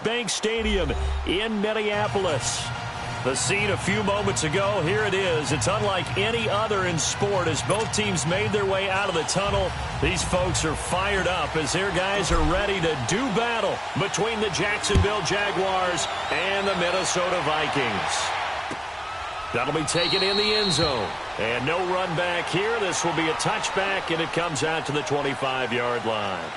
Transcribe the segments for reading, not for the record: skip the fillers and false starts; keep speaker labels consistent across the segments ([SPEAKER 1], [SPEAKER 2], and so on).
[SPEAKER 1] Bank Stadium in Minneapolis. The scene a few moments ago, here it is. It's unlike any other in sport as both teams made their way out of the tunnel. These folks are fired up as their guys are ready to do battle between the Jacksonville Jaguars and the Minnesota Vikings. That'll be taken in the end zone. And no run back here. This will be a touchback, and it comes out to the 25-yard line.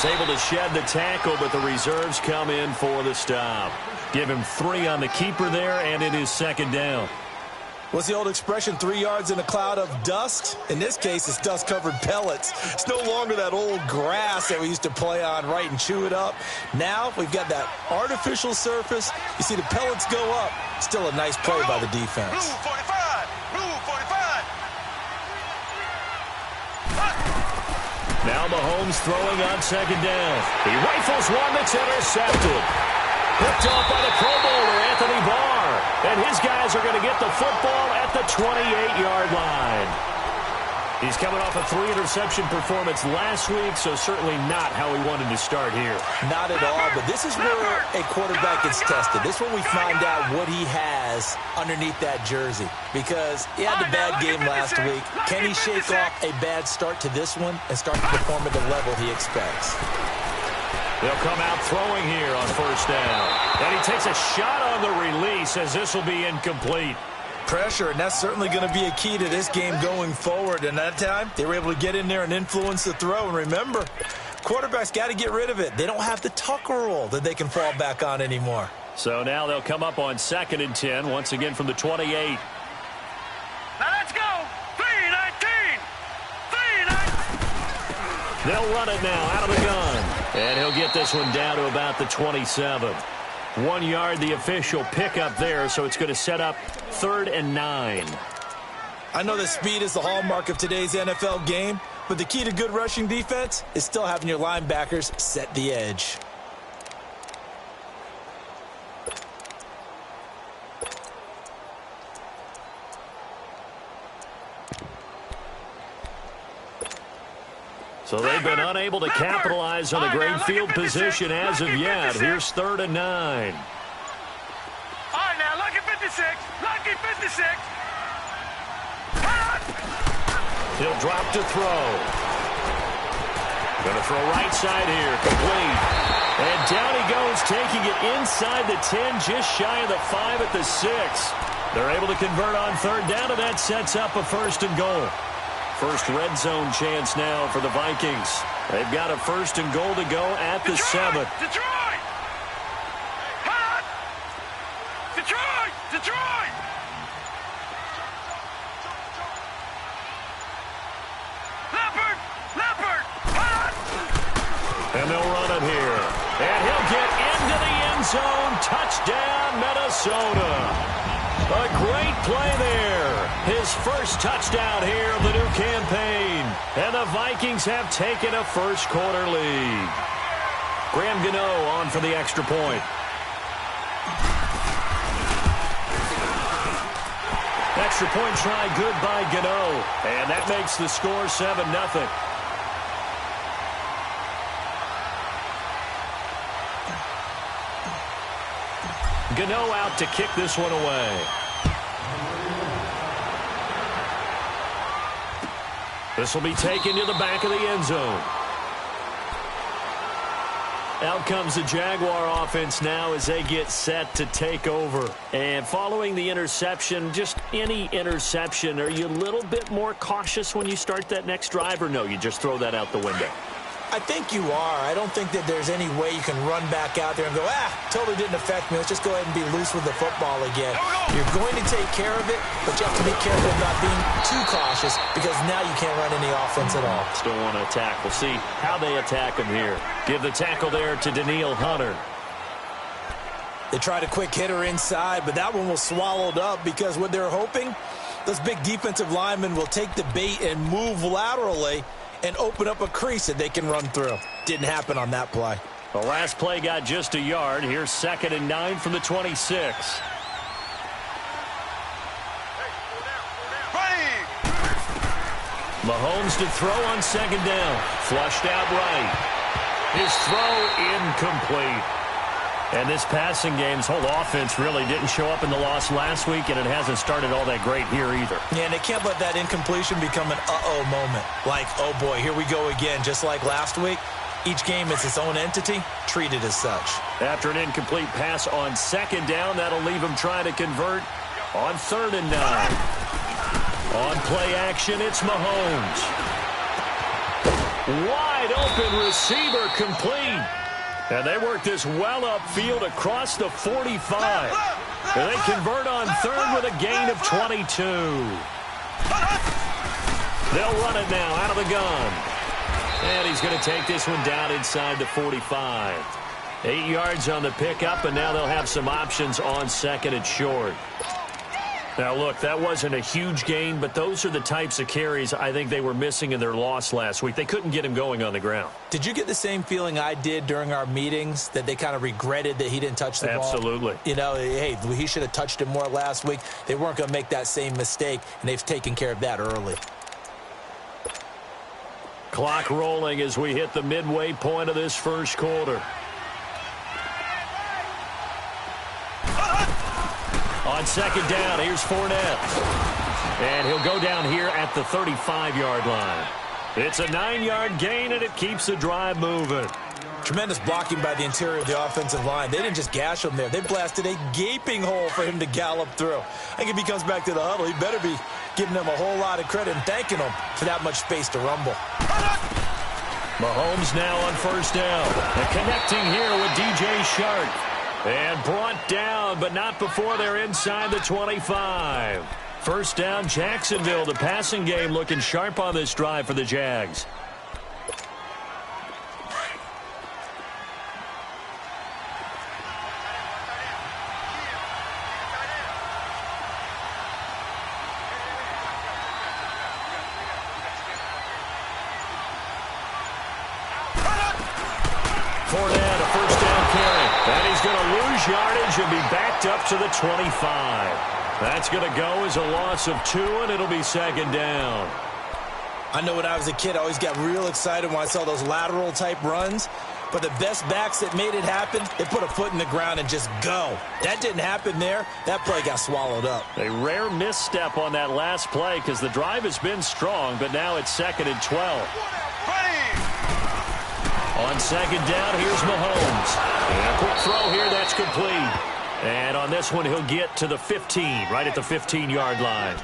[SPEAKER 1] Able to shed the tackle, but the reserves come in for the stop. Give him 3 on the keeper there, and it is second down.
[SPEAKER 2] What's the old expression, 3 yards in a cloud of dust? In this case, it's dust-covered pellets. It's no longer that old grass that we used to play on, right, and chew it up. Now we've got that artificial surface. You see the pellets go up. Still a nice play by the defense.
[SPEAKER 3] Blue 45! Blue 45!
[SPEAKER 1] Now Mahomes throwing on second down. He rifles one that's intercepted. Picked off by the Pro Bowler, Anthony Barr. And his guys are going to get the football at the 28-yard line. He's coming off a 3-interception performance last week, so certainly not how he wanted to start here.
[SPEAKER 2] Not at all, but this is where a quarterback gets tested. This is when we find out what he has underneath that jersey. Because he had the bad game last week. Can he shake off a bad start to this one and start to perform at the level he expects?
[SPEAKER 1] They'll come out throwing here on first down. And he takes a shot on the release as this will be incomplete.
[SPEAKER 2] Pressure, and that's certainly going to be a key to this game going forward. And that time, they were able to get in there and influence the throw. And remember, quarterbacks got to get rid of it. They don't have the Tucker rule that they can fall back on anymore.
[SPEAKER 1] So now they'll come up on 2nd and 10, once again from the 28.
[SPEAKER 3] Now let's go! 3-19! 3-19!
[SPEAKER 1] They'll run it now out of the gun. And he'll get this one down to about the 27. 1 yard, the official pickup there, so it's going to set up 3rd and 9.
[SPEAKER 2] I know that speed is the hallmark of today's NFL game, but the key to good rushing defense is still having your linebackers set the edge.
[SPEAKER 1] So they've been unable to capitalize on the great field position as of yet. Here's 3rd and 9.
[SPEAKER 3] All right, now, lucky 56. Lucky 56.
[SPEAKER 1] He'll drop to throw. Going to throw right side here. Complete. And down he goes, taking it inside the 10, just shy of the 5 at the 6. They're able to convert on 3rd down, and that sets up a 1st and goal. First red zone chance now for the Vikings. They've got a 1st and goal to go at the 7.
[SPEAKER 3] Detroit! Hot! Detroit! Detroit! Leopard! Leopard! Hot!
[SPEAKER 1] And they'll run it here. And he'll get into the end zone. Touchdown, Minnesota. A great play there. His first touchdown here of the new campaign. And the Vikings have taken a first-quarter lead. Graham Gano on for the extra point. Extra point try good by Gano. And that makes the score 7-0. Gano out to kick this one away. This will be taken to the back of the end zone. Out comes the Jaguar offense now as they get set to take over. And following the interception, just any interception, are you a little bit more cautious when you start that next drive, or no, you just throw that out the window?
[SPEAKER 2] I think you are. I don't think that there's any way you can run back out there and go, totally didn't affect me. Let's just go ahead and be loose with the football again. You're going to take care of it, but you have to be careful of not being too cautious because now you can't run any offense at all.
[SPEAKER 1] Still want to attack. We'll see how they attack him here. Give the tackle there to Daniil Hunter.
[SPEAKER 2] They tried a quick hitter inside, but that one was swallowed up because what they're hoping, those big defensive linemen will take the bait and move laterally and open up a crease that they can run through. Didn't happen on that play.
[SPEAKER 1] The last play got just a yard. Here's 2nd and 9 from the 26. Mahomes to throw on 2nd down. Flushed out right. His throw incomplete. And this passing game's whole offense really didn't show up in the loss last week, and it hasn't started all that great here either.
[SPEAKER 2] Yeah, and they can't let that incompletion become an uh-oh moment. Like, oh boy, here we go again. Just like last week, each game is its own entity, treated as such.
[SPEAKER 1] After an incomplete pass on 2nd down, that'll leave him trying to convert on 3rd and 9. On play action, it's Mahomes. Wide open receiver complete. And they work this well upfield across the 45. And they convert on 3rd with a gain of 22. They'll run it now out of the gun. And he's going to take this one down inside the 45. 8 yards on the pickup, and now they'll have some options on 2nd and short. Now, look, that wasn't a huge gain, but those are the types of carries I think they were missing in their loss last week. They couldn't get him going on the ground.
[SPEAKER 2] Did you get the same feeling I did during our meetings, that they kind of regretted that he didn't touch the ball?
[SPEAKER 1] Absolutely.
[SPEAKER 2] You know, hey, he should have touched him more last week. They weren't going to make that same mistake, and they've taken care of that early.
[SPEAKER 1] Clock rolling as we hit the midway point of this first quarter. On 2nd down, here's Fournette. And he'll go down here at the 35-yard line. It's a 9-yard gain, and it keeps the drive moving.
[SPEAKER 2] Tremendous blocking by the interior of the offensive line. They didn't just gash him there. They blasted a gaping hole for him to gallop through. I think if he comes back to the huddle, he better be giving them a whole lot of credit and thanking them for that much space to rumble.
[SPEAKER 1] Mahomes now on 1st down. And connecting here with DJ Shark. And brought down, but not before they're inside the 25. 1st down, Jacksonville. The passing game looking sharp on this drive for the Jags. Fournette, a 1st down carry. And he's going to lose yardage and be backed up to the 25. That's going to go as a loss of 2, and it'll be 2nd down.
[SPEAKER 2] I know when I was a kid, I always got real excited when I saw those lateral-type runs. But the best backs that made it happen, they put a foot in the ground and just go. That didn't happen there. That play got swallowed up.
[SPEAKER 1] A rare misstep on that last play because the drive has been strong, but now it's 2nd and 12. On 2nd down, here's Mahomes. And a quick throw here, that's complete. And on this one, he'll get to the 15, right at the 15-yard line.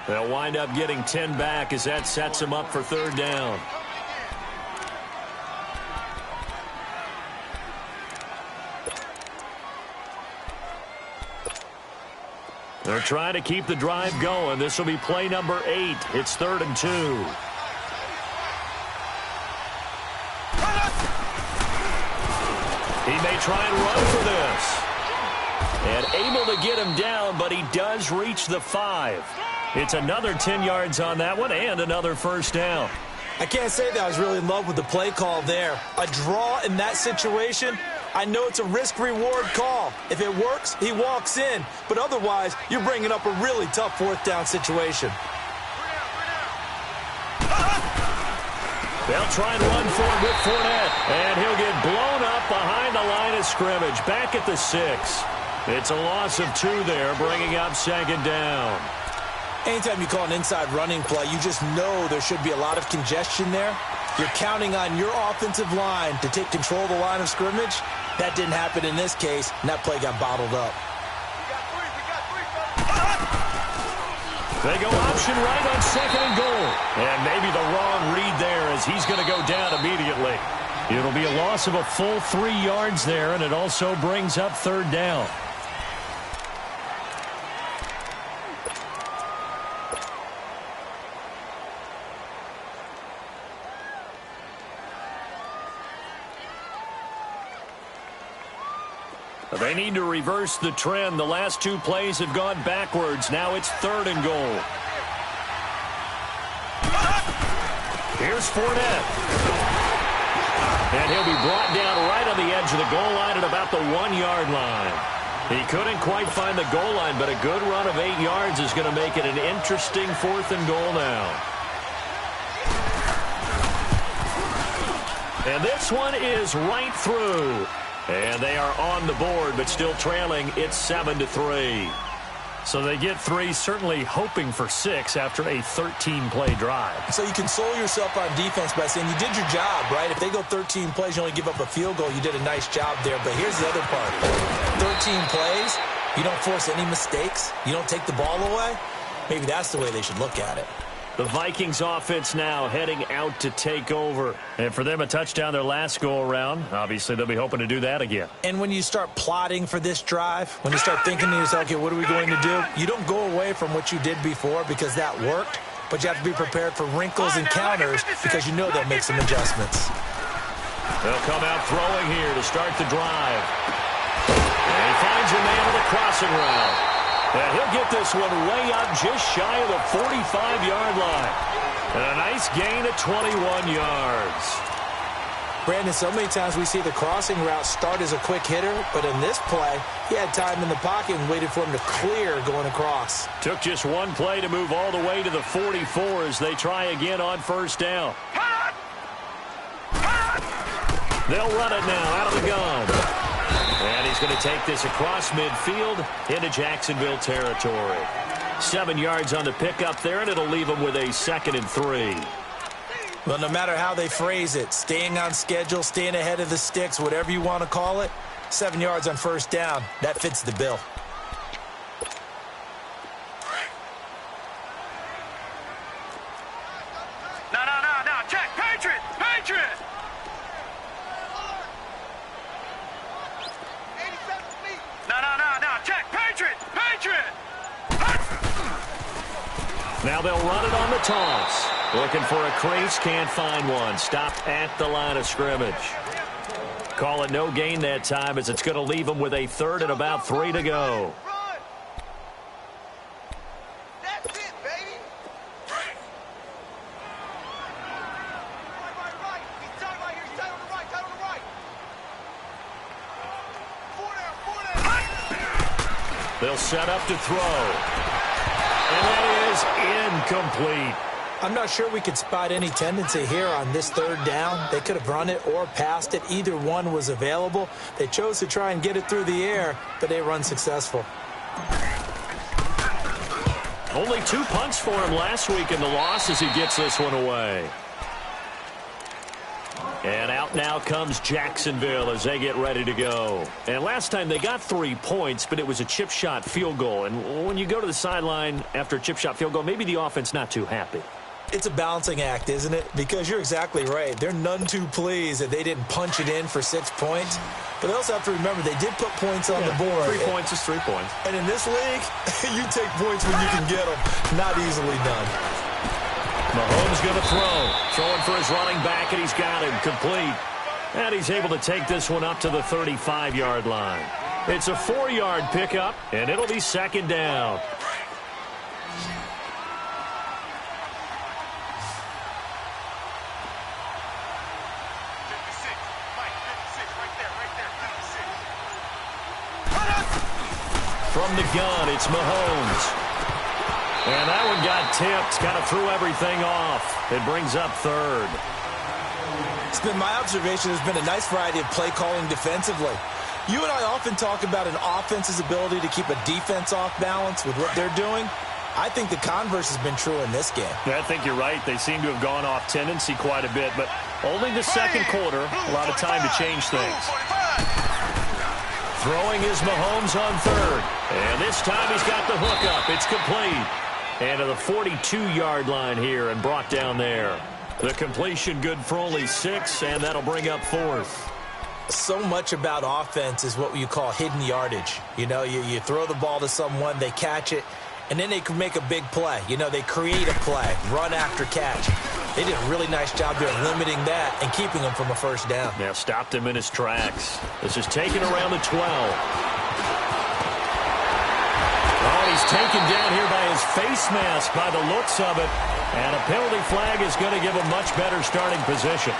[SPEAKER 1] They'll wind up getting 10 back as that sets him up for 3rd down. They're trying to keep the drive going. This will be play number 8. It's 3rd and 2. He may try and run for this. And able to get him down, but he does reach the 5. It's another 10 yards on that one and another 1st down.
[SPEAKER 2] I can't say that I was really in love with the play call there. A draw in that situation, I know it's a risk-reward call. If it works, he walks in. But otherwise, you're bringing up a really tough 4th down situation.
[SPEAKER 1] They'll try and run for it with Fournette. And he'll get blown up behind the line of scrimmage. Back at the 6. It's a loss of 2 there, bringing up 2nd down.
[SPEAKER 2] Anytime you call an inside running play, you just know there should be a lot of congestion there. You're counting on your offensive line to take control of the line of scrimmage. That didn't happen in this case, and that play got bottled up.
[SPEAKER 1] They go option right on second and goal. And maybe the wrong read there as he's going to go down immediately. It'll be a loss of a full 3 yards there, and it also brings up third down. They need to reverse the trend. The last 2 plays have gone backwards. Now it's third and goal. Here's Fournette. And he'll be brought down right on the edge of the goal line at about the 1-yard line. He couldn't quite find the goal line, but a good run of 8 yards is going to make it an interesting fourth and goal now. And this one is right through. And they are on the board, but still trailing. It's 7-3. So they get 3, certainly hoping for 6 after a 13-play drive.
[SPEAKER 2] So you console yourself on defense by saying you did your job, right? If they go 13 plays, you only give up a field goal, you did a nice job there. But here's the other part. 13 plays, you don't force any mistakes, you don't take the ball away. Maybe that's the way they should look at it.
[SPEAKER 1] The Vikings offense now heading out to take over. And for them, a touchdown their last go-around. Obviously, they'll be hoping to do that again.
[SPEAKER 2] And when you start plotting for this drive, when you start thinking to yourself, okay, what are we going to do? You don't go away from what you did before because that worked, but you have to be prepared for wrinkles and counters because you know they'll make some adjustments.
[SPEAKER 1] They'll come out throwing here to start the drive. And he finds a man with a crossing route. And he'll get this one way up just shy of the 45-yard line. And a nice gain of 21 yards.
[SPEAKER 2] Brandon, so many times we see the crossing route start as a quick hitter, but in this play, he had time in the pocket and waited for him to clear going across.
[SPEAKER 1] Took just one play to move all the way to the 44 as they try again on first down. They'll run it now out of the gun. And he's going to take this across midfield into Jacksonville territory. 7 yards on the pickup there, and it'll leave him with a 2nd and 3.
[SPEAKER 2] Well, no matter how they phrase it, staying on schedule, staying ahead of the sticks, whatever you want to call it, 7 yards on first down, that fits the bill.
[SPEAKER 3] No. Check. Patriot. No. Check. Patriot.
[SPEAKER 1] Now they'll run it on the toss. Looking for a crease, can't find one. Stopped at the line of scrimmage. Call it no gain that time as it's going to leave them with a 3rd and about 3 to go.
[SPEAKER 3] That's it, baby. Right. He's tight right here. He's tight on the right. Four down.
[SPEAKER 1] They'll set up to throw. And that is incomplete.
[SPEAKER 2] I'm not sure we could spot any tendency here on this 3rd down. They could have run it or passed it. Either one was available. They chose to try and get it through the air, but they run successful.
[SPEAKER 1] Only 2 punts for him last week in the loss as he gets this one away. And out now comes Jacksonville as they get ready to go. And last time they got 3 points, but it was a chip shot field goal. And when you go to the sideline after a chip shot field goal, maybe the offense not too happy.
[SPEAKER 2] It's a balancing act, isn't it? Because you're exactly right. They're none too pleased that they didn't punch it in for 6 points. But they also have to remember they did put points on the board.
[SPEAKER 1] 3 points is 3 points.
[SPEAKER 2] And in this league, you take points when you can get them. Not easily done.
[SPEAKER 1] Mahomes going to throw. Throwing for his running back, and he's got him complete. And he's able to take this one up to the 35-yard line. It's a 4-yard pickup, and it'll be 2nd down. From the gun, it's Mahomes. And that one got tipped, kind of threw everything off. It brings up 3rd.
[SPEAKER 2] It's been my observation there's been a nice variety of play calling defensively. You and I often talk about an offense's ability to keep a defense off balance with what they're doing. I think the converse has been true in this game.
[SPEAKER 1] Yeah, I think you're right. They seem to have gone off tendency quite a bit, but only the 2nd quarter, a lot of time to change things. Throwing is Mahomes on 3rd. And this time he's got the hookup. It's complete. And to the 42-yard line here and brought down there. The completion good for only 6, and that'll bring up 4th.
[SPEAKER 2] So much about offense is what you call hidden yardage. You know, you throw the ball to someone, they catch it, and then they can make a big play. You know, they create a play, run after catch. They did a really nice job there limiting that and keeping him from a first down.
[SPEAKER 1] Yeah, stopped him in his tracks. This is taken around the 12. Oh, he's taken down here by his face mask by the looks of it. And a penalty flag is going to give a much better starting position.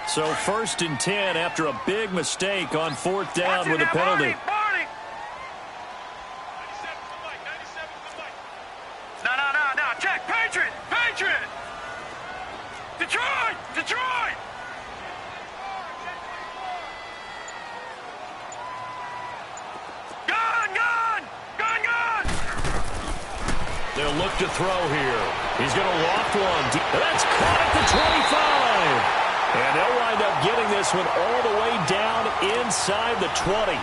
[SPEAKER 1] So 1st and 10 after a big mistake on 4th down with a penalty.
[SPEAKER 3] No. Check. Patriot. Detroit. Gun.
[SPEAKER 1] They'll look to throw here. He's going to loft one. That's caught at the 25. And they'll wind up getting this one all the way down inside the 20.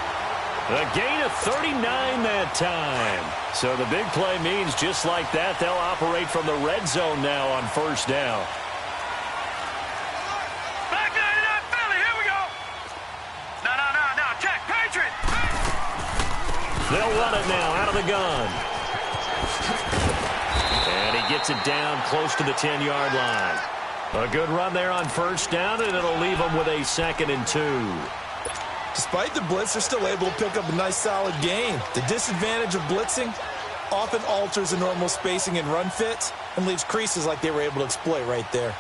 [SPEAKER 1] A gain of 39 that time. So the big play means just like that, they'll operate from the red zone now on 1st down.
[SPEAKER 3] Back 99 Philly, here we go. No. Check, Patriot.
[SPEAKER 1] They'll run it now out of the gun. And he gets it down close to the 10-yard line. A good run there on 1st down, and it'll leave them with a 2nd and 2.
[SPEAKER 2] Despite the blitz, they're still able to pick up a nice, solid gain. The disadvantage of blitzing often alters the normal spacing and run fits and leaves creases like they were able to exploit right there.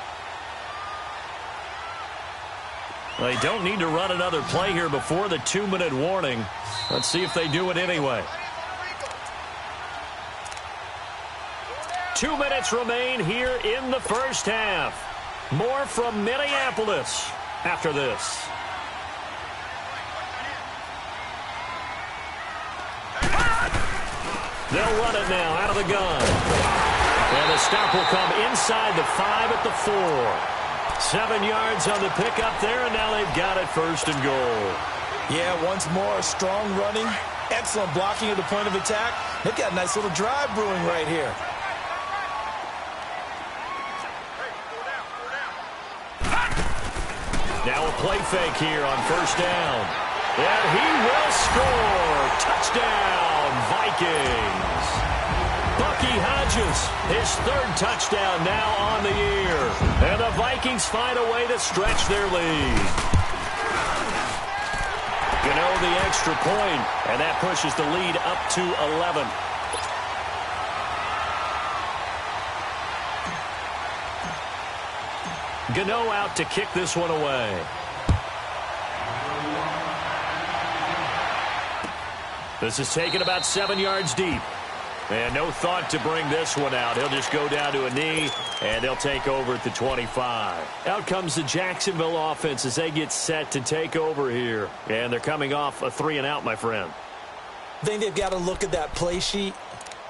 [SPEAKER 1] They don't need to run another play here before the 2-minute warning. Let's see if they do it anyway. 2 minutes remain here in the first half. More from Minneapolis after this. They'll run it now out of the gun. And the stop will come inside the 5 at the 4. 7 yards on the pickup there, and now they've got it 1st and goal.
[SPEAKER 2] Yeah, once more, strong running, excellent blocking at the point of attack. They've got a nice little drive brewing right here.
[SPEAKER 1] Now a play fake here on 1st down. And he will score. Touchdown, Vikings. Bucky Hodges, his 3rd touchdown now on the year. And the Vikings find a way to stretch their lead. Gano the extra point, and that pushes the lead up to 11. Gano out to kick this one away. This is taken about 7 yards deep. And no thought to bring this one out. He'll just go down to a knee, and they'll take over at the 25. Out comes the Jacksonville offense as they get set to take over here. And they're coming off a 3-and-out, my friend.
[SPEAKER 2] I think they've got to look at that play sheet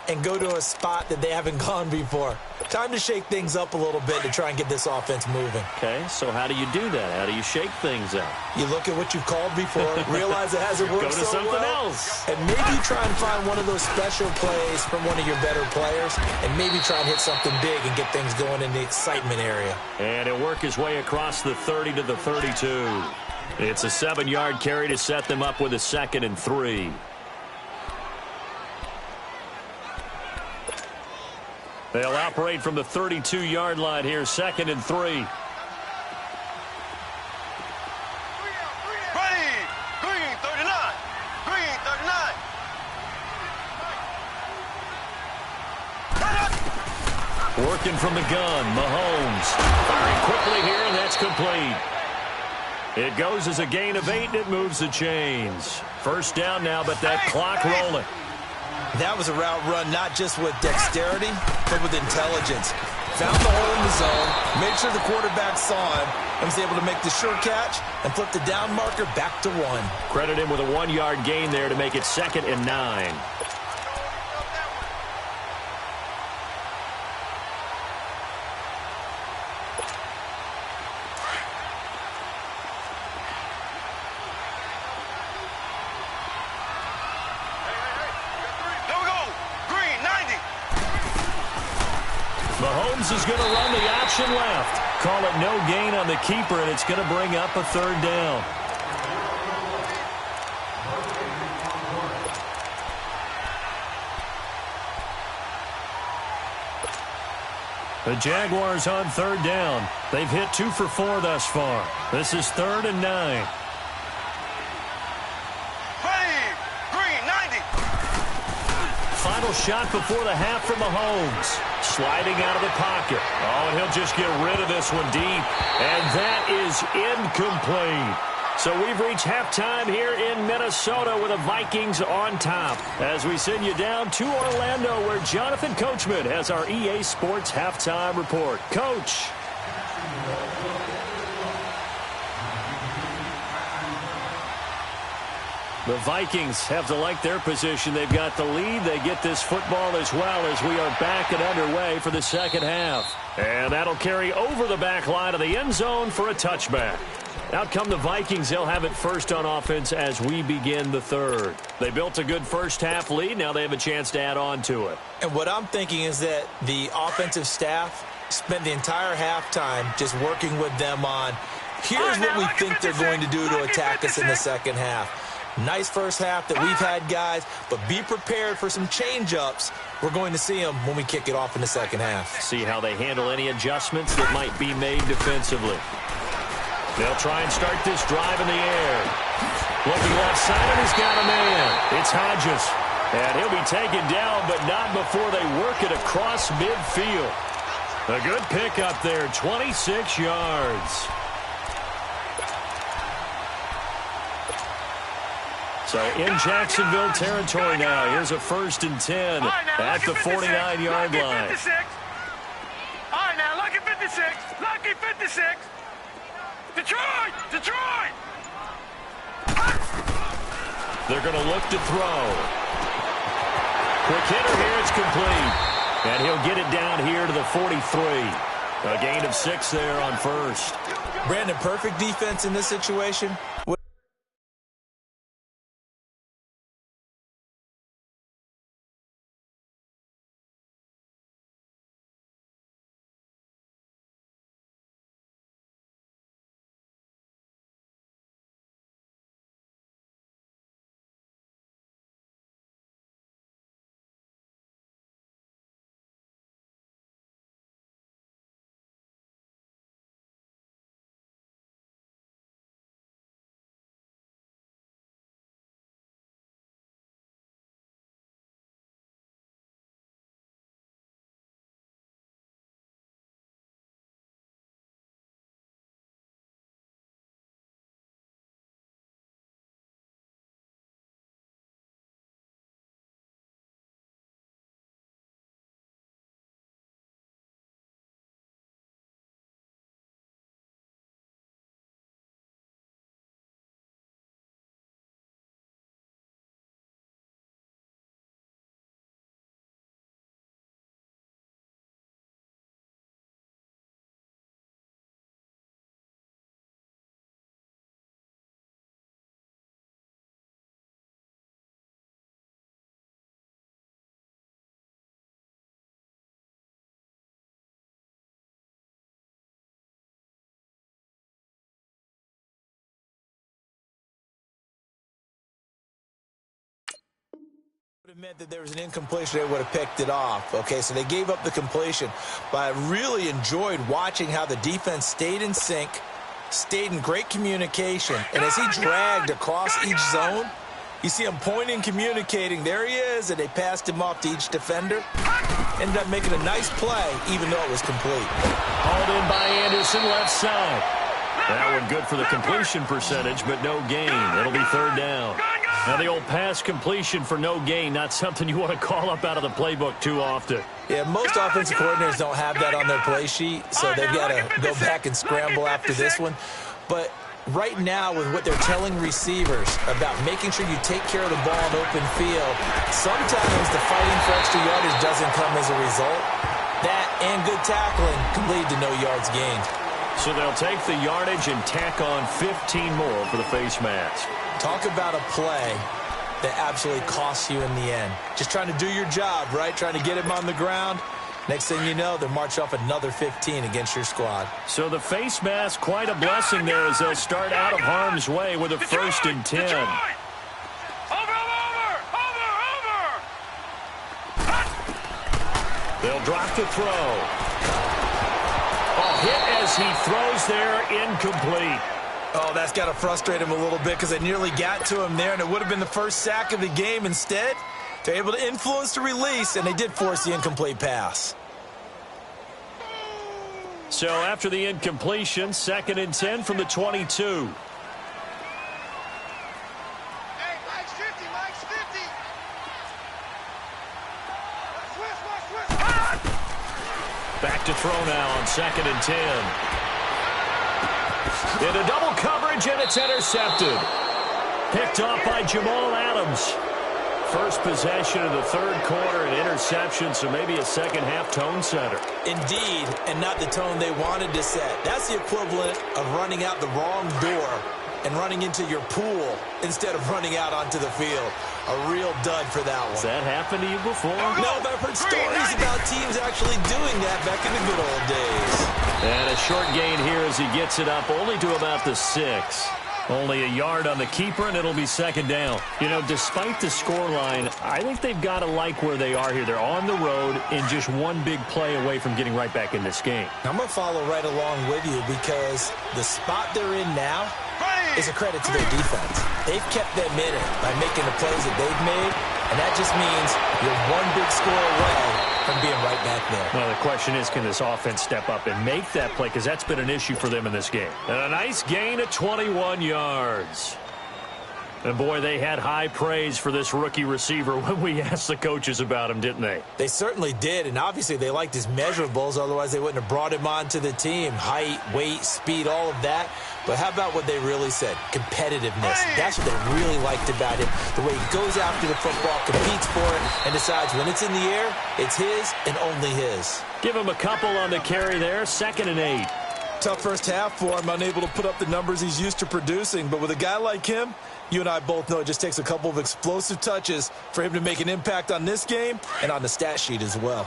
[SPEAKER 2] and go to a spot that they haven't gone before. Time to shake things up a little bit to try and get this offense moving.
[SPEAKER 1] Okay, so how do you do that? How do you shake things up?
[SPEAKER 2] You look at what you've called before, realize it hasn't worked
[SPEAKER 1] Go to
[SPEAKER 2] so
[SPEAKER 1] something
[SPEAKER 2] well,
[SPEAKER 1] else.
[SPEAKER 2] and maybe try and find one of those special plays from one of your better players, and maybe try and hit something big and get things going in the excitement area.
[SPEAKER 1] And he'll work his way across the 30 to the 32. It's a 7-yard carry to set them up with a 2nd and 3. They'll operate from the 32-yard line here, 2nd and 3.
[SPEAKER 3] Ready. Green 39. Green 39.
[SPEAKER 1] Working from the gun, Mahomes. Firing quickly here, and that's complete. It goes as a gain of 8, and it moves the chains. 1st down now, but that clock rolling.
[SPEAKER 2] That was a route run not just with dexterity, but with intelligence. Found the hole in the zone, made sure the quarterback saw him, and was able to make the sure catch and flip the down marker back to 1.
[SPEAKER 1] Credit him with a 1-yard gain there to make it 2nd and 9. Mahomes is going to run the option left. Call it no gain on the keeper, and it's going to bring up a third down. The Jaguars on third down. They've hit 2 for 4 thus far. This is 3rd and 9. Final shot before the half from Mahomes. Sliding out of the pocket. Oh, and he'll just get rid of this one deep. And that is incomplete. So we've reached halftime here in Minnesota with the Vikings on top. As we send you down to Orlando, where Jonathan Coachman has our EA Sports halftime report. Coach. The Vikings have to like their position. They've got the lead. They get this football as well as we are back and underway for the second half. And that'll carry over the back line of the end zone for a touchback. Out come the Vikings. They'll have it first on offense as we begin the third. They built a good first-half lead. Now they have a chance to add on to it.
[SPEAKER 2] And what I'm thinking is that the offensive staff spent the entire halftime just working with them on, here's what we think they're going to do to attack us in the second half. Nice first half that we've had, guys, but be prepared for some change-ups. We're going to see them when we kick it off in the second half.
[SPEAKER 1] See how they handle any adjustments that might be made defensively. They'll try and start this drive in the air. Looking left side, and he's got a man. It's Hodges. And he'll be taken down, but not before they work it across midfield. A good pick up there, 26 yards. So in Jacksonville territory now. Here's a 1st and 10 at the 49-yard line.
[SPEAKER 3] All right, now, lucky 56. Lucky 56. Detroit! Detroit!
[SPEAKER 1] They're going to look to throw. Quick hitter here. It's complete. And he'll get it down here to the 43. A gain of 6 there on first.
[SPEAKER 2] Brandon, perfect defense in this situation. Would have meant that there was an incompletion. They would have picked it off. Okay, so they gave up the completion. But I really enjoyed watching how the defense stayed in sync, stayed in great communication. And as he dragged across each zone, you see him pointing, communicating. There he is, and they passed him off to each defender. Ended up making a nice play, even though it was complete.
[SPEAKER 1] Hauled in by Anderson, left side. That one good for the completion percentage, but no gain. It'll be 3rd down. Now, the old pass completion for no gain, not something you want to call up out of the playbook too often.
[SPEAKER 2] Yeah, most offensive coordinators don't have that on their play sheet, so they've got to go back and scramble after this one. But right now, with what they're telling receivers about making sure you take care of the ball in open field, sometimes the fighting for extra yardage doesn't come as a result. That and good tackling can lead to no yards gained.
[SPEAKER 1] So they'll take the yardage and tack on 15 more for the face mask.
[SPEAKER 2] Talk about a play that absolutely costs you in the end. Just trying to do your job, right? Trying to get him on the ground. Next thing you know, they'll march off another 15 against your squad.
[SPEAKER 1] So the face mask, quite a blessing there as they'll start out of harm's way with a 1st and 10. They'll drop to throw. A hit as he throws there, incomplete.
[SPEAKER 2] Oh, that's got to frustrate him a little bit because they nearly got to him there, and it would have been the first sack of the game. Instead, they're able to influence the release, and they did force the incomplete pass.
[SPEAKER 1] So after the incompletion, 2nd and 10 from the 22. Back to throw now on 2nd and 10. Into double coverage, and it's intercepted. Picked off by Jamal Adams. First possession of the 3rd quarter, an interception, so maybe a second-half tone setter.
[SPEAKER 2] Indeed, and not the tone they wanted to set. That's the equivalent of running out the wrong door and running into your pool instead of running out onto the field. A real dud for that one.
[SPEAKER 1] Has that happened to you before?
[SPEAKER 2] No, but I've heard stories about teams actually doing that back in the good old days.
[SPEAKER 1] And a short gain here as he gets it up only to about the 6. Only a yard on the keeper, and it'll be 2nd down. You know, despite the scoreline, I think they've got to like where they are here. They're on the road and just one big play away from getting right back in this game.
[SPEAKER 2] I'm going to follow right along with you because the spot they're in now is a credit to their defense. They've kept them in it by making the plays that they've made, and that just means you're one big score away from being right back there.
[SPEAKER 1] Well, the question is, can this offense step up and make that play? Because that's been an issue for them in this game. And a nice gain of 21 yards. And, boy, they had high praise for this rookie receiver when we asked the coaches about him, didn't they?
[SPEAKER 2] They certainly did, and obviously they liked his measurables. Otherwise, they wouldn't have brought him onto the team. Height, weight, speed, all of that. But how about what they really said? Competitiveness. That's what they really liked about him. The way he goes after the football, competes for it, and decides when it's in the air, it's his and only his.
[SPEAKER 1] Give him a couple on the carry there, 2nd and 8.
[SPEAKER 2] Tough first half for him, unable to put up the numbers he's used to producing. But with a guy like him, you and I both know it just takes a couple of explosive touches for him to make an impact on this game and on the stat sheet as well.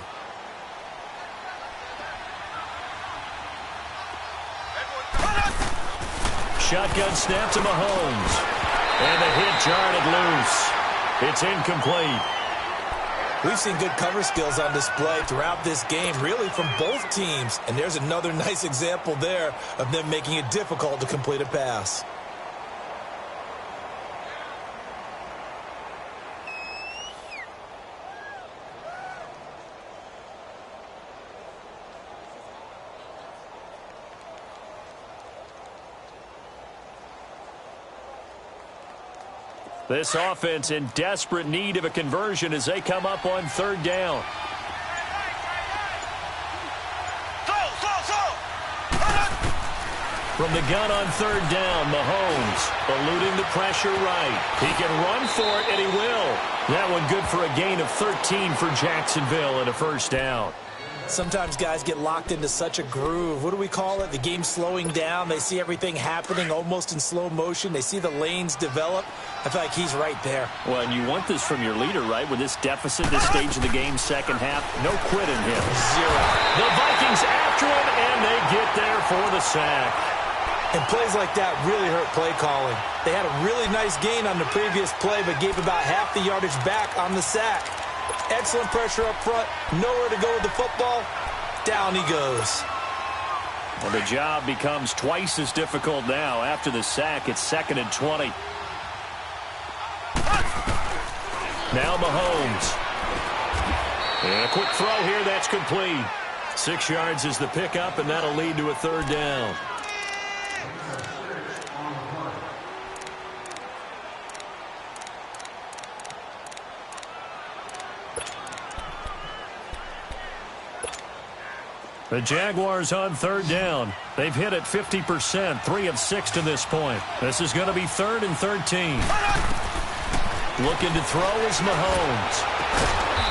[SPEAKER 1] Shotgun snap to Mahomes. And the hit jarred it loose. It's incomplete.
[SPEAKER 2] We've seen good cover skills on display throughout this game, really from both teams. And there's another nice example there of them making it difficult to complete a pass.
[SPEAKER 1] This offense in desperate need of a conversion as they come up on 3rd down. From the gun on 3rd down, Mahomes eluding the pressure right. He can run for it, and he will. That one good for a gain of 13 for Jacksonville and a 1st down.
[SPEAKER 2] Sometimes guys get locked into such a groove. What do we call it? The game's slowing down. They see everything happening almost in slow motion. They see the lanes develop. I feel like he's right there.
[SPEAKER 1] Well, and you want this from your leader, right? With this deficit, this stage of the game, 2nd half, no quit in him.
[SPEAKER 2] 0.
[SPEAKER 1] The Vikings after him, and they get there for the sack.
[SPEAKER 2] And plays like that really hurt play calling. They had a really nice gain on the previous play, but gave about half the yardage back on the sack. Excellent pressure up front. Nowhere to go with the football. Down he goes.
[SPEAKER 1] Well, the job becomes twice as difficult now. After the sack, it's 2nd and 20. Now Mahomes. And a quick throw here. That's complete. 6 yards is the pickup, and that'll lead to a 3rd down. The Jaguars on 3rd down. They've hit it 50%, 3 of 6 to this point. This is going to be 3rd and 13. Looking to throw is Mahomes.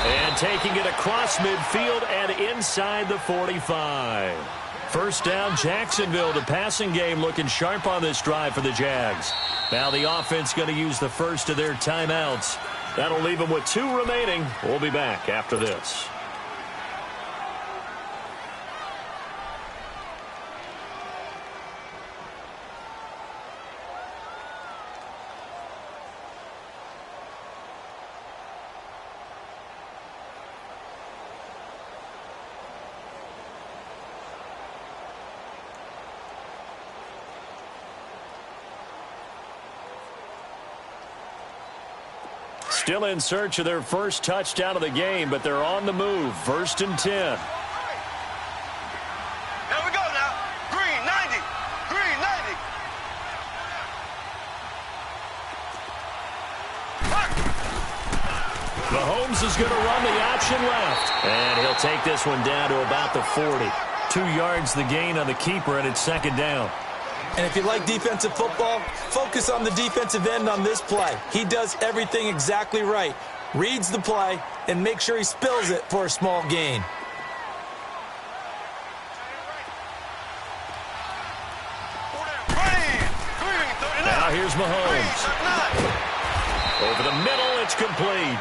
[SPEAKER 1] And taking it across midfield and inside the 45. 1st down, Jacksonville. The passing game looking sharp on this drive for the Jags. Now the offense going to use the first of their timeouts. That'll leave them with 2 remaining. We'll be back after this. Still in search of their first touchdown of the game, but they're on the move. 1st and 10.
[SPEAKER 3] Here we go now. Green 90. Green 90.
[SPEAKER 1] Mahomes is going to run the option left. And he'll take this one down to about the 40. 2 yards the gain on the keeper, and it's 2nd down.
[SPEAKER 2] And if you like defensive football, focus on the defensive end on this play. He does everything exactly right. Reads the play and make sure he spills it for a small gain.
[SPEAKER 1] Now here's Mahomes. Over the middle, it's complete.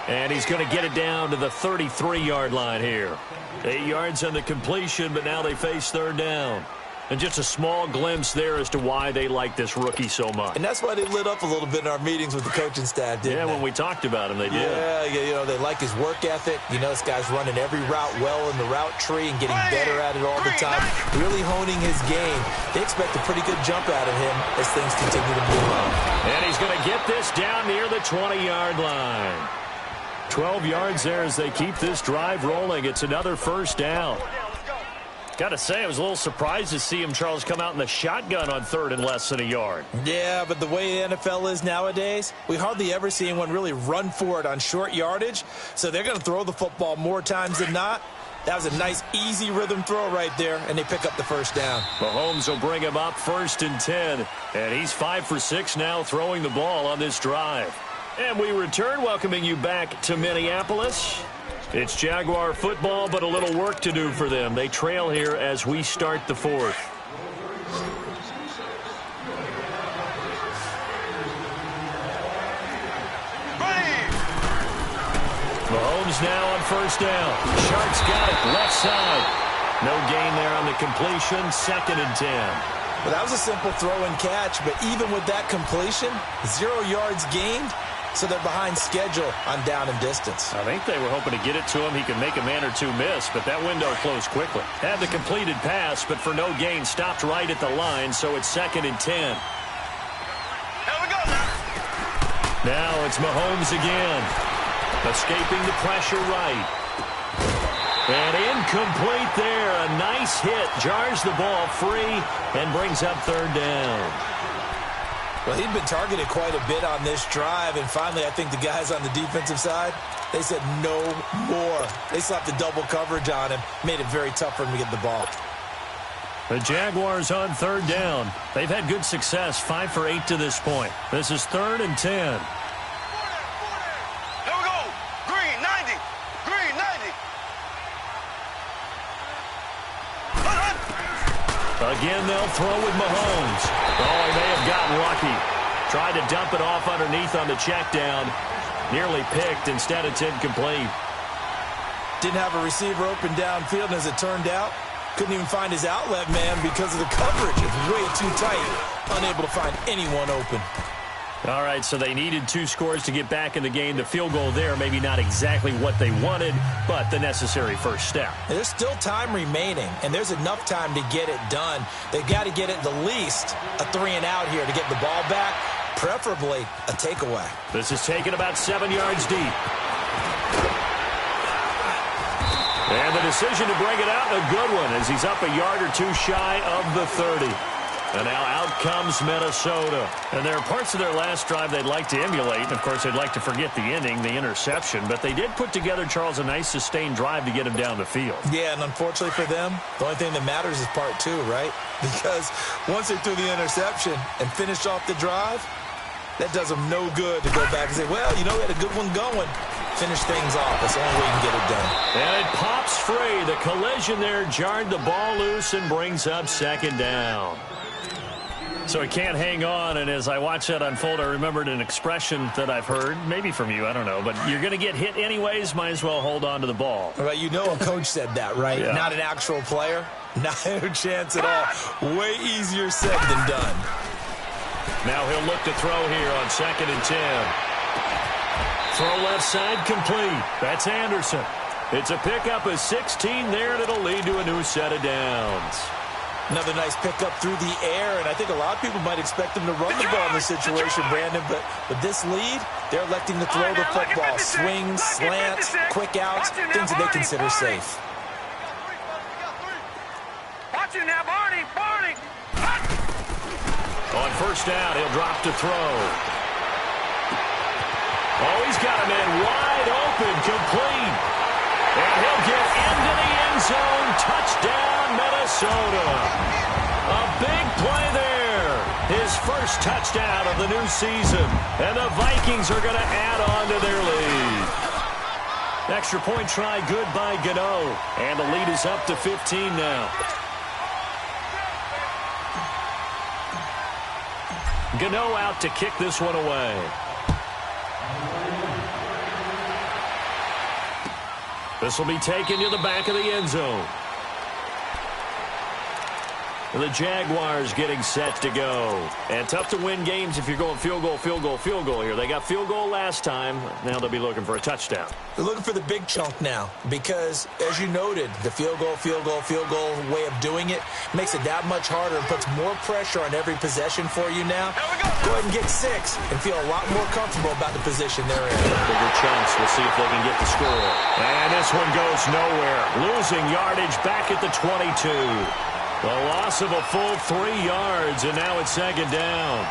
[SPEAKER 1] And he's going to get it down to the 33-yard line here. 8 yards on the completion, but now they face 3rd down. And just a small glimpse there as to why they like this rookie so much.
[SPEAKER 2] And that's why they lit up a little bit in our meetings with the coaching staff, didn't they?
[SPEAKER 1] When we talked about him, they did.
[SPEAKER 2] Yeah, you know, they like his work ethic. You know, this guy's running every route well in the route tree and getting better at it all the time, really honing his game. They expect a pretty good jump out of him as things continue to move on.
[SPEAKER 1] And he's going to get this down near the 20-yard line. 12 yards there as they keep this drive rolling. It's another 1st down. Got to say, I was a little surprised to see him, Charles, come out in the shotgun on 3rd and less than a yard.
[SPEAKER 2] Yeah, but the way the NFL is nowadays, we hardly ever see anyone really run for it on short yardage. So they're going to throw the football more times than not. That was a nice, easy rhythm throw right there, and they pick up the 1st down.
[SPEAKER 1] Mahomes will bring him up 1st and 10, and he's 5 for 6 now throwing the ball on this drive. And we return, welcoming you back to Minneapolis. It's Jaguar football, but a little work to do for them. They trail here as we start the 4th. Mahomes now on 1st down. Sharks got it, left side. No gain there on the completion, 2nd and 10.
[SPEAKER 2] Well, that was a simple throw and catch, but even with that completion, 0 yards gained. So they're behind schedule on down and distance.
[SPEAKER 1] I think they were hoping to get it to him. He could make a man or two miss, but that window closed quickly. Had the completed pass, but for no gain, stopped right at the line, so it's 2nd and 10.
[SPEAKER 3] Here we go now.
[SPEAKER 1] Now it's Mahomes again. Escaping the pressure right. And incomplete there. A nice hit. Jars the ball free and brings up 3rd down.
[SPEAKER 2] Well, he'd been targeted quite a bit on this drive, and finally I think the guys on the defensive side, they said no more. They slapped the double coverage on him, made it very tough for him to get the ball.
[SPEAKER 1] The Jaguars on 3rd down. They've had good success, 5 for 8 to this point. This is 3rd and 10.
[SPEAKER 3] Here we go. Green 90. Green 90.
[SPEAKER 1] Again, they'll throw with Mahomes. Oh, he may have gotten lucky. Tried to dump it off underneath on the check down. Nearly picked. Instead, it's incomplete.
[SPEAKER 2] Didn't have a receiver open downfield, and as it turned out, couldn't even find his outlet man because of the coverage. It's way too tight. Unable to find anyone open.
[SPEAKER 1] All right, so they needed 2 scores to get back in the game. The field goal there, maybe not exactly what they wanted, but the necessary first step.
[SPEAKER 2] There's still time remaining, and there's enough time to get it done. They've got to get it the least a 3 and out here to get the ball back, preferably a takeaway.
[SPEAKER 1] This is taken about 7 yards deep. And the decision to bring it out, a good one, as he's up a yard or 2 shy of the 30. And now out comes Minnesota. And there are parts of their last drive they'd like to emulate. And, of course, they'd like to forget the ending, the interception. But they did put together, Charles, a nice sustained drive to get him down the field.
[SPEAKER 2] Yeah, and unfortunately for them, the only thing that matters is part 2, right? Because once they threw the interception and finished off the drive, that does them no good to go back and say, well, you know, we had a good one going. Finish things off. That's the only way you can get it done.
[SPEAKER 1] And it pops free. The collision there jarred the ball loose and brings up 2nd down. So he can't hang on, and as I watch that unfold, I remembered an expression that I've heard, maybe from you, I don't know, but you're going to get hit anyways, might as well hold on to the ball.
[SPEAKER 2] Well, you know a coach said that, right?
[SPEAKER 1] Yeah.
[SPEAKER 2] Not an actual player. Not a chance at all. Way easier said than done.
[SPEAKER 1] Now he'll look to throw here on 2nd and 10. Throw left side complete. That's Anderson. It's a pickup of 16 there, and it'll lead to a new set of downs.
[SPEAKER 2] Another nice pickup through the air, and I think a lot of people might expect him to run the ball in this situation, Brandon, but with this lead, they're electing to throw the football. Swings, slants, quick outs, things that they consider safe.
[SPEAKER 3] Watch you now, Barney!
[SPEAKER 1] On first down, he'll drop to throw. Oh, he's got a man wide open, complete. And he'll get into the end zone. Touchdown, Minnesota. A big play there. His first touchdown of the new season. And the Vikings are going to add on to their lead. Extra point try good by Gano. And the lead is up to 15 now. Gano out to kick this one away. This will be taken to the back of the end zone. The Jaguars getting set to go. And tough to win games if you're going field goal here. They got field goal last time. Now they'll be looking for a touchdown.
[SPEAKER 2] They're looking for the big chunk now because, as you noted, the field goal way of doing it makes it that much harder and puts more pressure on every possession for you now. Go ahead and get 6 and feel a lot more comfortable about the position they're in.
[SPEAKER 1] Bigger chunks. We'll see if they can get the score. And this one goes nowhere. Losing yardage back at the 22. The loss of a full 3 yards, and now it's second down.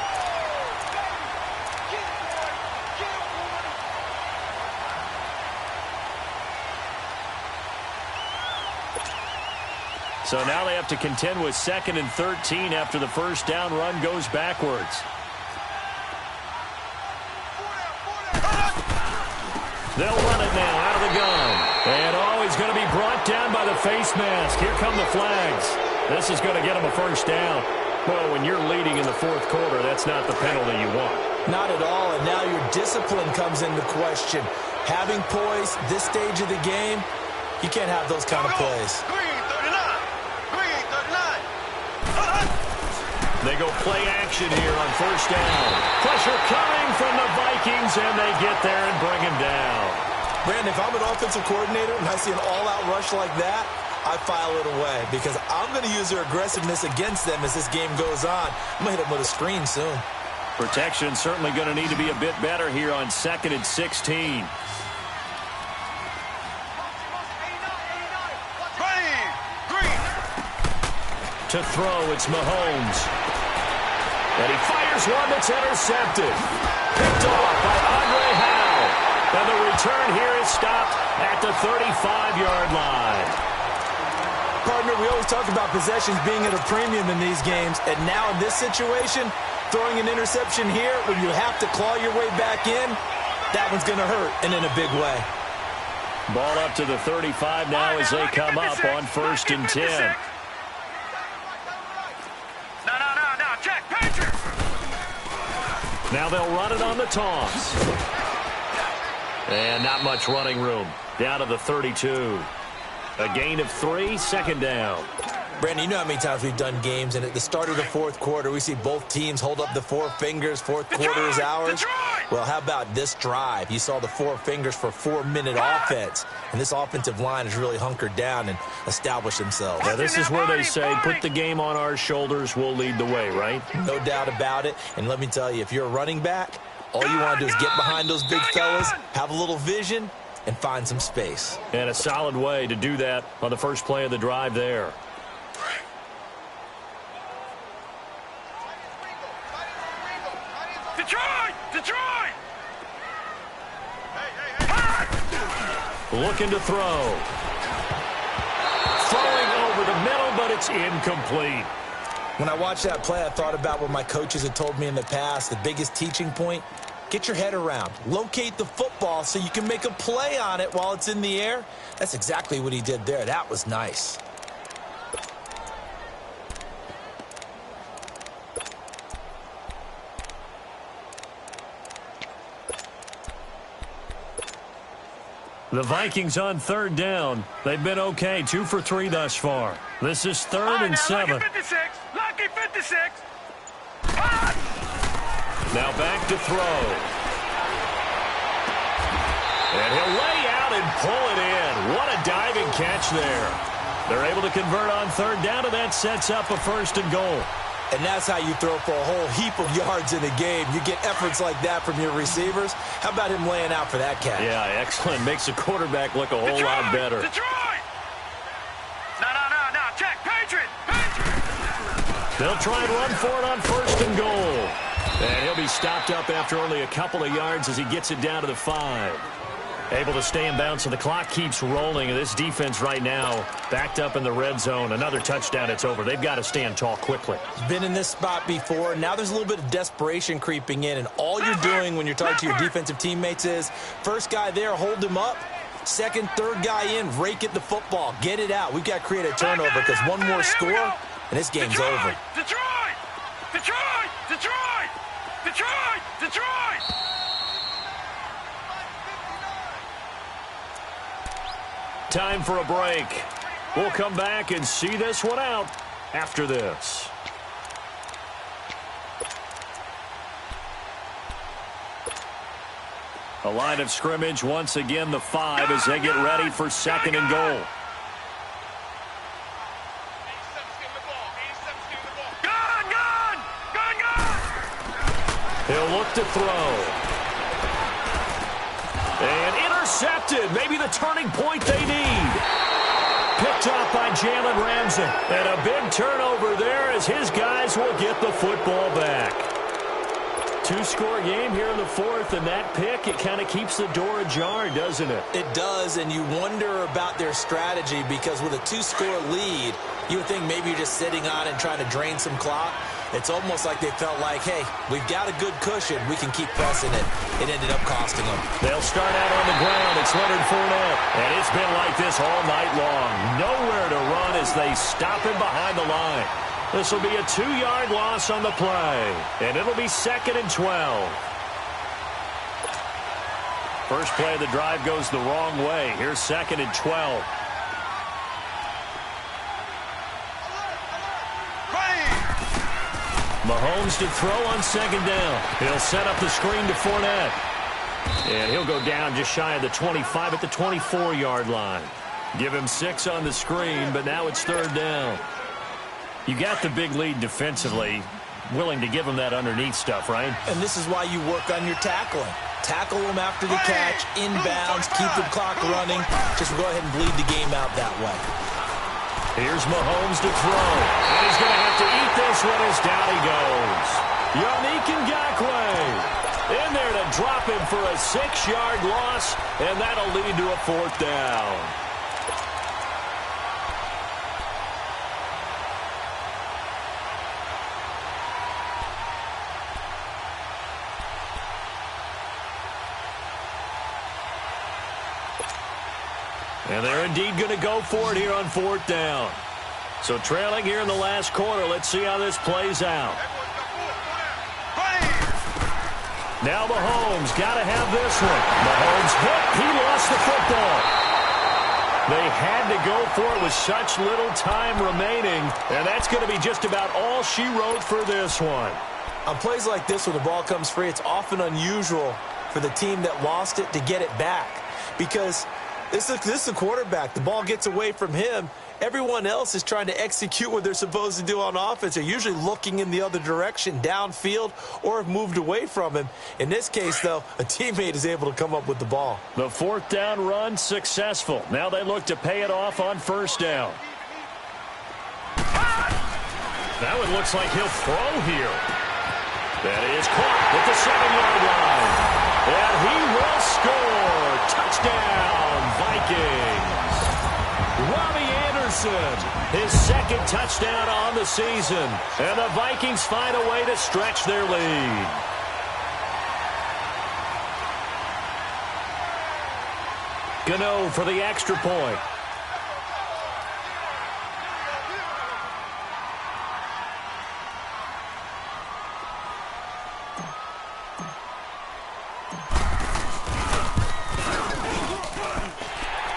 [SPEAKER 1] So now they have to contend with 2nd and 13 after the first down run goes backwards. They'll run it now out of the gun. And he's going to be brought down by the face mask. Here come the flags. This is going to get him a first down. Well, when you're leading in the 4th quarter, that's not the penalty you want.
[SPEAKER 2] Not at all, and now your discipline comes into question. Having poise this stage of the game, you can't have those kind of plays.
[SPEAKER 1] They go play action here on first down. Pressure coming from the Vikings, and they get there and bring him down.
[SPEAKER 2] Brandon, if I'm an offensive coordinator and I see an all-out rush like that, I file it away because I'm going to use their aggressiveness against them as this game goes on. I'm going to hit them with a screen soon.
[SPEAKER 1] Protection certainly going to need to be a bit better here on 2nd and 16. To throw, it's Mahomes. And he fires one that's intercepted. Picked off by Andre Howe. And the return here is stopped at the 35-yard line.
[SPEAKER 2] Partner, we always talk about possessions being at a premium in these games, and now in this situation, throwing an interception here when you have to claw your way back in, that one's going to hurt, and in a big way.
[SPEAKER 1] Ball up to the 35 now as they come up on 1st and 10.
[SPEAKER 3] No, check, Patrick!
[SPEAKER 1] Now they'll run it on the toss. And not much running room. Down to the 32. A gain of 3, 2nd down.
[SPEAKER 2] Brandon, you know how many times we've done games, and at the start of the 4th quarter, we see both teams hold up the 4 fingers, 4th quarter is ours. Well, how about this drive? You saw the 4 fingers for 4-minute offense, and this offensive line has really hunkered down and established themselves.
[SPEAKER 1] Yeah, this is where they say, put the game on our shoulders, we'll lead the way, right?
[SPEAKER 2] No doubt about it, and let me tell you, if you're a running back, all you want to do is get behind those big fellas, have a little vision, and find some space.
[SPEAKER 1] And a solid way to do that on the first play of the drive there.
[SPEAKER 3] Detroit!
[SPEAKER 1] Looking to throw. Throwing over the middle, but it's incomplete.
[SPEAKER 2] When I watched that play, I thought about what my coaches had told me in the past. The biggest teaching point, get your head around. Locate the football so you can make a play on it while it's in the air. That's exactly what he did there. That was nice.
[SPEAKER 1] The Vikings on 3rd down. They've been okay, 2 for 3 thus far. This is 3rd and 7.
[SPEAKER 3] Lucky 56.
[SPEAKER 1] Now back to throw. And he'll lay out and pull it in. What a diving catch there. They're able to convert on third down, and that sets up a 1st and goal.
[SPEAKER 2] And that's how you throw for a whole heap of yards in a game. You get efforts like that from your receivers. How about him laying out for that catch?
[SPEAKER 1] Yeah, excellent. Makes the quarterback look a whole lot better.
[SPEAKER 3] Detroit! No. Check. Patriot!
[SPEAKER 1] They'll try and run for it on 1st and goal. And he'll be stopped up after only a couple of yards as he gets it down to the 5. Able to stay in bounds, so the clock keeps rolling. And this defense right now backed up in the red zone. Another touchdown, it's over. They've got to stand tall quickly.
[SPEAKER 2] Been in this spot before. Now there's a little bit of desperation creeping in. And all you're doing when you're talking to your defensive teammates is, first guy there, hold him up. Second, third guy in, rake at the football. Get it out. We've got to create a turnover because one more score, and this game's over.
[SPEAKER 3] Detroit!
[SPEAKER 1] Time for a break. We'll come back and see this one out after this. A line of scrimmage, once again, the 5 as they get ready for 2nd and goal. He'll look to throw. And intercepted. Maybe the turning point they need. Picked off by Jalen Ramsey. And a big turnover there as his guys will get the football back. 2-score game here in the 4th, and that pick, it kind of keeps the door ajar, doesn't it?
[SPEAKER 2] It does, and you wonder about their strategy because with a 2-score lead, you would think maybe you're just sitting on it and trying to drain some clock. It's almost like they felt like, hey, we've got a good cushion. We can keep pressing it. It ended up costing them.
[SPEAKER 1] They'll start out on the ground. It's Leonard Fournette. And it's been like this all night long. Nowhere to run as they stop him behind the line. This will be a 2-yard loss on the play. And it'll be 2nd and 12. First play of the drive goes the wrong way. Here's 2nd and 12. Mahomes to throw on 2nd down. He'll set up the screen to Fournette. And he'll go down just shy of the 25 at the 24-yard line. Give him 6 on the screen, but now it's 3rd down. You got the big lead defensively. Willing to give him that underneath stuff, right?
[SPEAKER 2] And this is why you work on your tackling. Tackle them after the catch, inbounds, keep the clock running. Just go ahead and bleed the game out that way.
[SPEAKER 1] Here's Mahomes to throw. And he's going to have to eat this one as down he goes. Yannick Ngakoue in there to drop him for a 6-yard loss, and that'll lead to a 4th down. And they're indeed going to go for it here on 4th down. So trailing here in the last quarter. Let's see how this plays out. Now Mahomes got to have this one. Mahomes hit. He lost the football. They had to go for it with such little time remaining. And that's going to be just about all she wrote for this one.
[SPEAKER 2] On plays like this when the ball comes free, it's often unusual for the team that lost it to get it back. Because this is the quarterback. The ball gets away from him. Everyone else is trying to execute what they're supposed to do on offense. They're usually looking in the other direction, downfield, or have moved away from him. In this case, though, a teammate is able to come up with the ball.
[SPEAKER 1] The 4th down run successful. Now they look to pay it off on 1st down. Now it looks like he'll throw here. That is caught at the 7-yard line. And he will score. Touchdown, Vikings. Robbie Anderson, his 2nd touchdown on the season. And the Vikings find a way to stretch their lead. Gano for the extra point.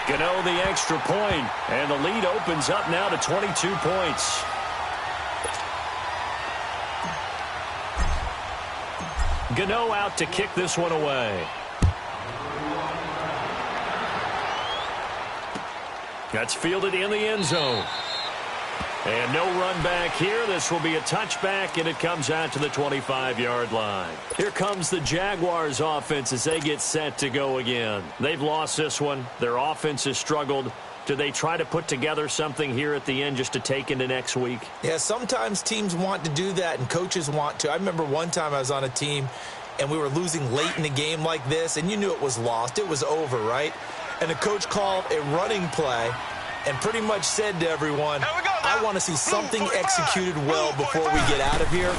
[SPEAKER 1] Gano the extra point, and the lead opens up now to 22 points. Gano out to kick this one away. That's fielded in the end zone. And no run back here. This will be a touchback, and it comes out to the 25-yard line. Here comes the Jaguars offense as they get set to go again. They've lost this one. Their offense has struggled. Do they try to put together something here at the end just to take into next week?
[SPEAKER 2] Yeah, sometimes teams want to do that and coaches want to. I remember one time I was on a team and we were losing late in the game like this, and you knew it was lost. It was over, right? And the coach called a running play and pretty much said to everyone, I want to see something executed well before we get out of here.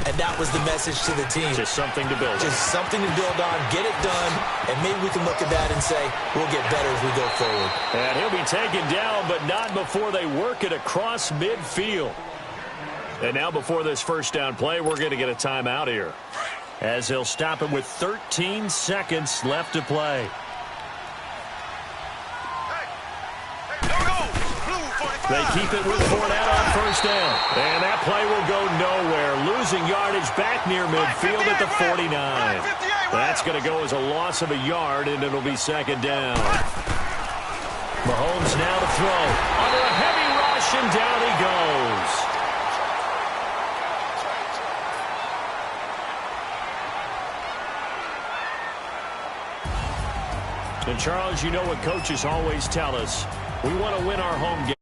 [SPEAKER 2] And that was the message to the team.
[SPEAKER 1] Just something to build on.
[SPEAKER 2] Just something to build on, get it done, and maybe we can look at that and say, we'll get better as we go forward.
[SPEAKER 1] And he'll be taken down, but not before they work it across midfield. And now before this first down play, we're going to get a timeout here, as they'll stop it with 13 seconds left to play. They keep it with Fournette on first down. And that play will go nowhere. Losing yardage back near midfield at the 49. That's going to go as a loss of a yard, and it'll be second down. Mahomes now to throw. Under a heavy rush, and down he goes. And, Charles, you know what coaches always tell us. We want to win our home game.